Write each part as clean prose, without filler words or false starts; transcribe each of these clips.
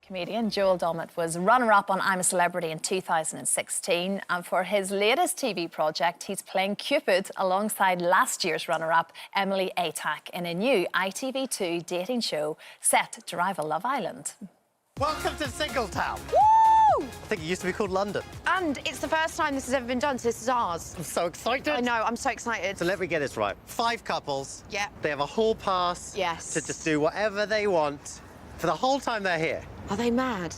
Comedian Joel Dommett was runner-up on I'm a Celebrity in 2016, and for his latest TV project, he's playing Cupid alongside last year's runner-up Emily Atack in a new ITV2 dating show set to rival Love Island. Welcome to Singletown. Woo! I think it used to be called London. And it's the first time this has ever been done, so this is ours. I'm so excited. I know, I'm so excited. So let me get this right. 5 couples. Yep. They have a hall pass. Yes. To just do whatever they want for the whole time they're here. Are they mad?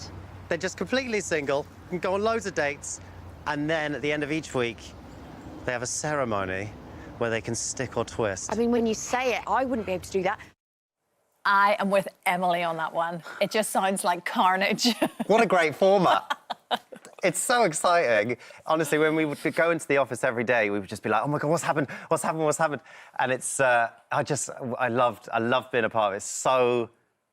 They're just completely single, can go on loads of dates, and then at the end of each week, they have a ceremony where they can stick or twist. I mean, when you say it, I wouldn't be able to do that. I am with Emily on that one. It just sounds like carnage. What a gregreat format. It's so exciting. Honestly, when we would go into the office every day, we would just be like, oh my God, what's happened? What's happened? What's happened? And it's, I loved being a part of it. It's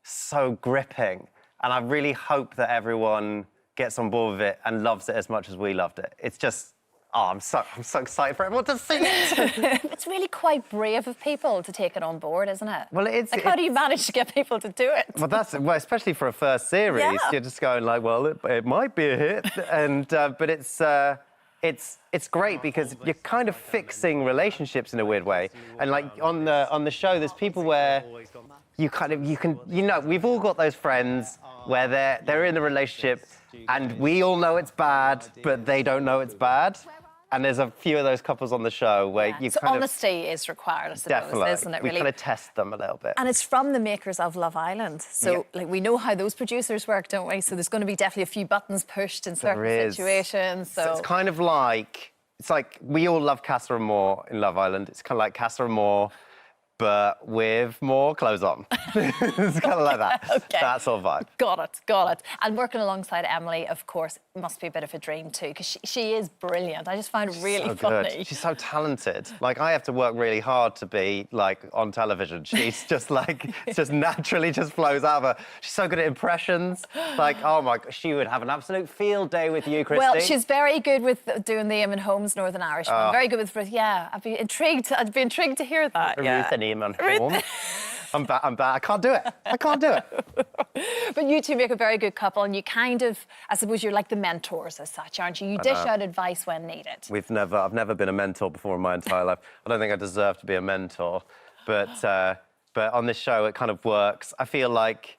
so gripping. And I really hope that everyone gets on board with it and loves it as much as we loved it. It's just, I'm so excited for everyone to see it. It's really quite brave of people to take it on board, isn't it? Well, how do you manage to get people to do it? Well, especially for a first series, Yeah. you're just going like, well, it might be a hit, and but it's great because you're kind of fixing relationships in a weird way. And like on the show, there's people where we've all got those friends where they're in a relationship and we all know it's bad, but they don't know it's bad. And there's a few of those couples on the show where you so kind honesty is required, I suppose, definitely, isn't it, really? We kind of test them a little bit. And it's from the makers of Love Island. So, like, we know how those producers work, don't we? So there's going to be definitely a few buttons pushed in certain situations. So it's kind of like, we all love Casa Amor in Love Island. It's kind of like Casa Amor, but with more clothes on. It's kind of like that. Okay. That sort of vibe. Got it. And working alongside Emily, of course, must be a bit of a dream too, because she is brilliant. I just find it really funny. Good. She's so talented. Like, I have to work really hard to be, like, on television. She's just, like, it just naturally just flows out of her. She's so good at impressions. Like, oh, my God, she would have an absolute field day with you, Christy. Well, she's very good with doing the Eamon Holmes Northern Irish one. Very good with, yeah. I'd be intrigued to hear that. Ruth and Eamon Holmes. I'm bad. I can't do it. But you two make a very good couple, and you kind of, I suppose, you're like the mentors as such, aren't you? You dish out advice when needed. I've never been a mentor before in my entire life. I don't think I deserve to be a mentor, but on this show it kind of works. I feel like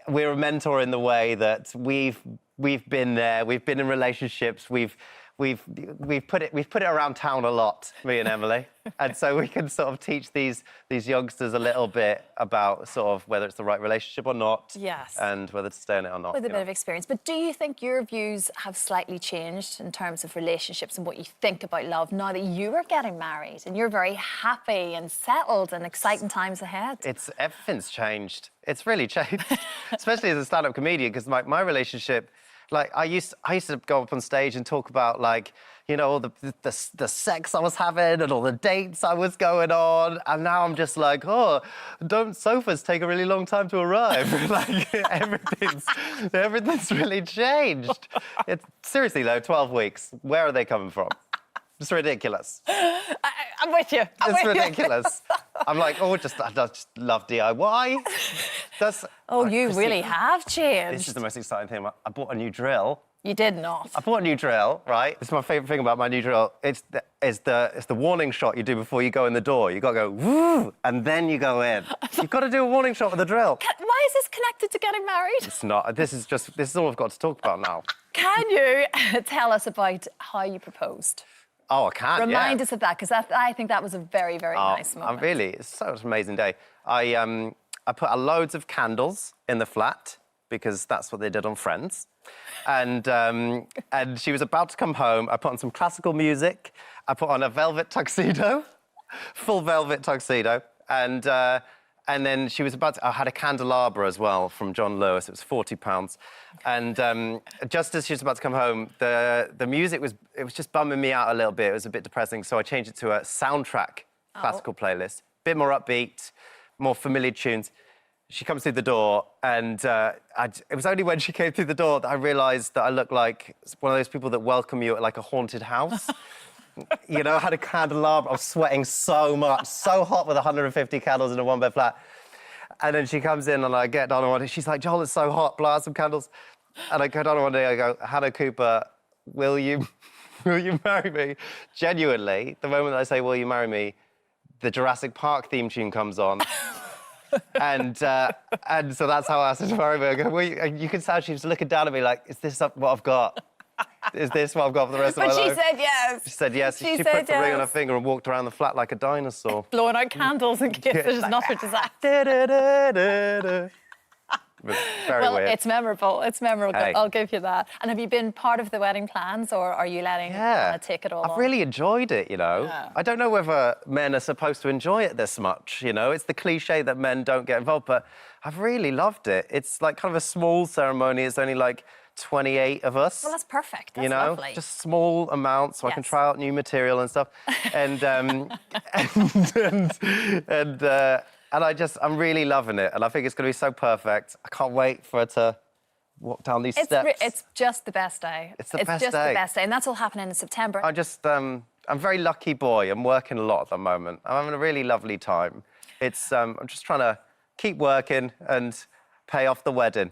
we're a mentor in the way that we've been there. We've been in relationships. We've put it around town a lot, me and Emily, and so we can sort of teach these youngsters a little bit about sort of whether it's the right relationship or not, yes, and whether to stay in it or not. With a bit of experience. But do you think your views have slightly changed in terms of relationships and what you think about love now that you are getting married and you're very happy and settled and exciting times ahead? Everything's changed. It's really changed, especially as a stand-up comedian, because my relationship. Like, I used to go up on stage and talk about, like, you know, all the sex I was having and all the dates I was going on, and now I'm just like, oh, don't sofas take a really long time to arrive? Like, everything's really changed. It's seriously though, 12 weeks. Where are they coming from? It's ridiculous. I'm with you. It's ridiculous. I'm like, I just love DIY. You really have changed. This is the most exciting thing. I bought a new drill. You did not. I bought a new drill, right? It's my favourite thing about my new drill. It's the warning shot you do before you go in the door. You got to go, woo, and then you go in. You've got to do a warning shot with the drill. Why is this connected to getting married? It's not. This is all I've got to talk about now. Can you tell us about how you proposed? Oh, I can, Remind us of that, because I think that was a very, very nice moment. It's such an amazing day. I put loads of candles in the flat, because that's what they did on Friends. And she was about to come home. I put on some classical music. I put on a velvet tuxedo, full velvet tuxedo. And then she was about to... I had a candelabra as well from John Lewis. It was £40. And just as she was about to come home, the music was just bumming me out a little bit. It was a bit depressing, so I changed it to a soundtrack classical playlist. Bit more upbeat, more familiar tunes. She comes through the door, and it was only when she came through the door that I realised that I looked like one of those people that welcome you at, like, a haunted house. You know, I had a candelabra. I was sweating so much, so hot with 150 candles in a one-bed flat. And then she comes in and I get Donna one day. She's like, Joel, it's so hot, blow out some candles. And I go Donna one day, I go, Hannah Cooper, will you marry me? Genuinely, the moment that I say, will you marry me, the Jurassic Park theme tune comes on. and so that's how I asked her to marry me. I go, you can tell she was looking down at me like, is this what I've got? Is this what I've got for the rest of my life? But she said yes. She said yes. She said put the ring on her yes. finger and walked around the flat like a dinosaur. Blowing out candles in case there's another disaster. Very Well, weird. it's memorable. It's memorable. Hey. I'll give you that. And have you been part of the wedding plans, or are you letting Hannah take it all on? I've really enjoyed it, you know. Yeah. I don't know whether men are supposed to enjoy it this much, you know. It's the cliche that men don't get involved, but I've really loved it. It's like kind of a small ceremony. It's only like 28 of us. Well, that's perfect. That's you know, lovely. just small amounts so I can Yes. try out new material and stuff. And I'm really loving it. And I think it's going to be so perfect. I can't wait for her to walk down these steps. It's just the best day. It's the best just day. the best day. And that's all happening in September. I'm a very lucky boy. I'm working a lot at the moment. I'm having a really lovely time. I'm just trying to keep working and pay off the wedding.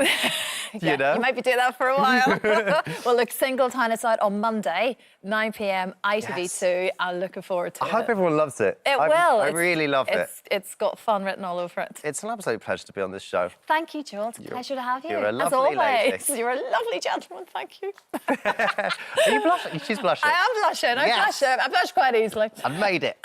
You know? You might be doing that for a while. Well, look, Singletown is out on Monday, 9 p.m, ITV2. I'm looking forward to I it. hope everyone loves it. It will. I really love it. It's got fun written all over it. It's an absolute pleasure to be on this show. Thank you, Joel. It's a pleasure to have you. you're a As lovely always. lady. You're a lovely gentleman. Thank you. Are you blushing? She's blushing. I am blushing. Yes. I blush quite easily. I've made it.